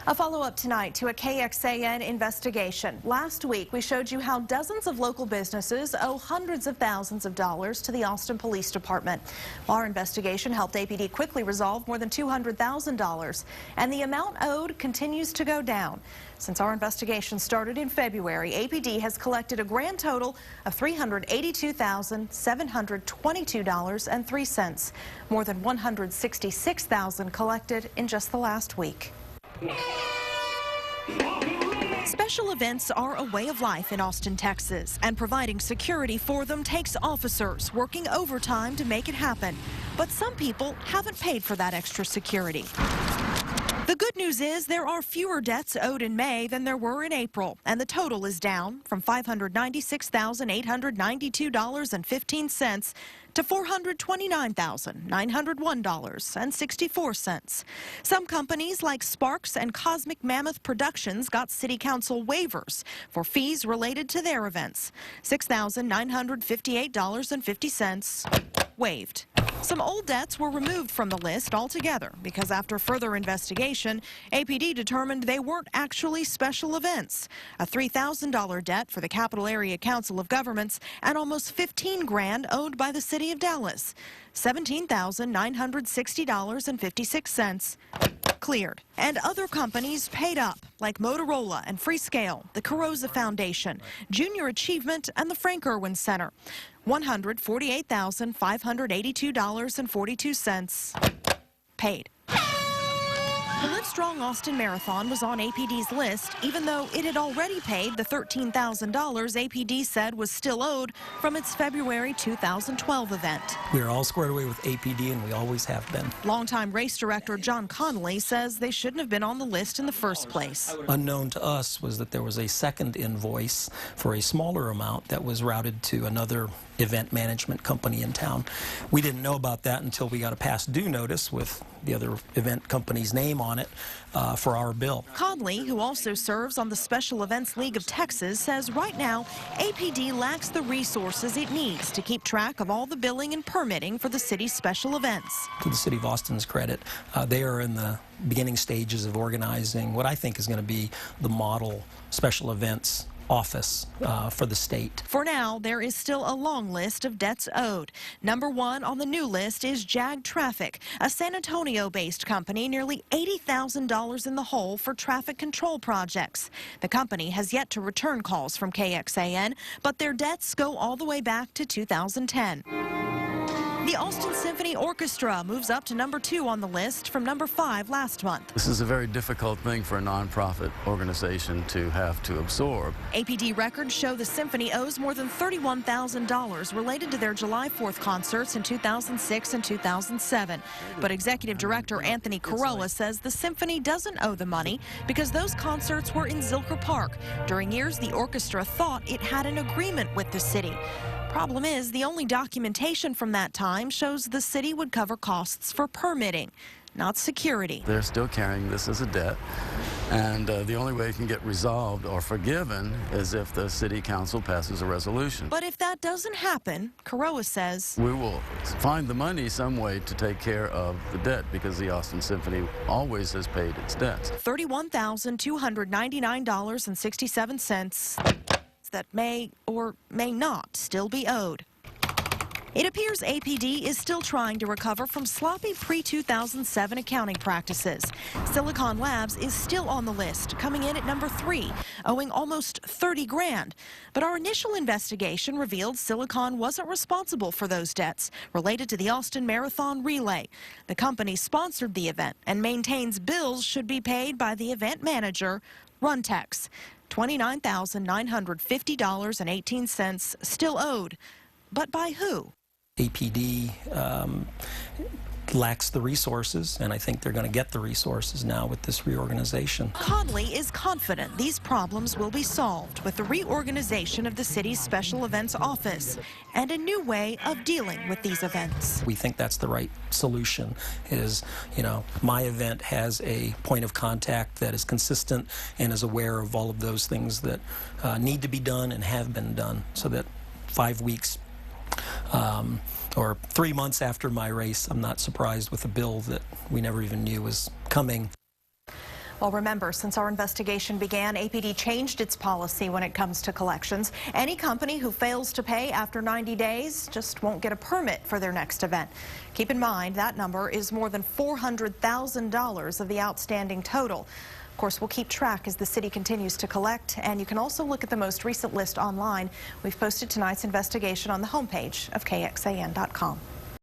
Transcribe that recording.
A follow-up tonight to a KXAN investigation. Last week, we showed you how dozens of local businesses owe hundreds of thousands of dollars to the Austin Police Department. Our investigation helped APD quickly resolve more than $200,000, and the amount owed continues to go down. Since our investigation started in February, APD has collected a grand total of $382,722.03, more than $166,000 collected in just the last week. Special events are a way of life in Austin, Texas, and providing security for them takes officers working overtime to make it happen. But some people haven't paid for that extra security. The good news is there are fewer debts owed in May than there were in April, and the total is down from $596,892.15 to $429,901.64. Some companies like Sparks and Cosmic Mammoth Productions got City Council waivers for fees related to their events. $6,958.50 waived. Some old debts were removed from the list altogether because after further investigation, APD determined they weren't actually special events. A $3,000 debt for the Capital Area Council of Governments and almost $15,000 owed by the City of Dallas. $17,960.56 cleared. And other companies paid up, like Motorola and Freescale, the Carosa Foundation, Junior Achievement, and the Frank Irwin Center. $148,582.42 paid. The Live Strong Austin Marathon was on APD's list, even though it had already paid the $13,000 APD said was still owed from its February 2012 event. We're all squared away with APD, and we always have been. Longtime race director John Connolly says they shouldn't have been on the list in the first place. Unknown to us was that there was a second invoice for a smaller amount that was routed to another event management company in town. We didn't know about that until we got a past due notice with the other event company's name on it for our bill. Conley, who also serves on the Special Events League of Texas, says right now APD lacks the resources it needs to keep track of all the billing and permitting for the city's special events. To the City of Austin's credit, they are in the beginning stages of organizing what I think is going to be the model special events office for the state. For now, there is still a long list of debts owed. Number one on the new list is Jag Traffic, a San Antonio-based company nearly $80,000 in the hole for traffic control projects. The company has yet to return calls from KXAN, but their debts go all the way back to 2010. The Austin Symphony Orchestra moves up to number 2 on the list from number 5 last month. This is a very difficult thing for a nonprofit organization to have to absorb. APD records show the symphony owes more than $31,000 related to their July 4th concerts in 2006 and 2007. But Executive Director Anthony Carolla says the symphony doesn't owe the money because those concerts were in Zilker Park during years the orchestra thought it had an agreement with the city. Problem is, the only documentation from that time shows the city would cover costs for permitting, not security. They're still carrying this as a debt, and the only way it can get resolved or forgiven is if the city council passes a resolution. But if that doesn't happen, Carolla says, we will find the money some way to take care of the debt because the Austin Symphony always has paid its debts. $31,299.67. That may or may not still be owed. It appears APD is still trying to recover from sloppy pre-2007 accounting practices. Silicon Labs is still on the list, coming in at number 3, owing almost $30,000. But our initial investigation revealed Silicon wasn't responsible for those debts related to the Austin Marathon Relay. The company sponsored the event and maintains bills should be paid by the event manager, Runtex. $29,950.18 still owed. But by who? APD lacks the resources, and I think they're going to get the resources now with this reorganization. Conley is confident these problems will be solved with the reorganization of the city's special events office and a new way of dealing with these events. We think that's the right solution is, my event has a point of contact that is consistent and is aware of all of those things that need to be done and have been done, so that 5 weeks or 3 months after my race, I'm not surprised with a bill that we never even knew was coming. Well, remember, since our investigation began, APD changed its policy when it comes to collections. Any company who fails to pay after 90 days just won't get a permit for their next event. Keep in mind, that number is more than $400,000 of the outstanding total. Of course, we'll keep track as the city continues to collect, and you can also look at the most recent list online. We've posted tonight's investigation on the homepage of KXAN.com.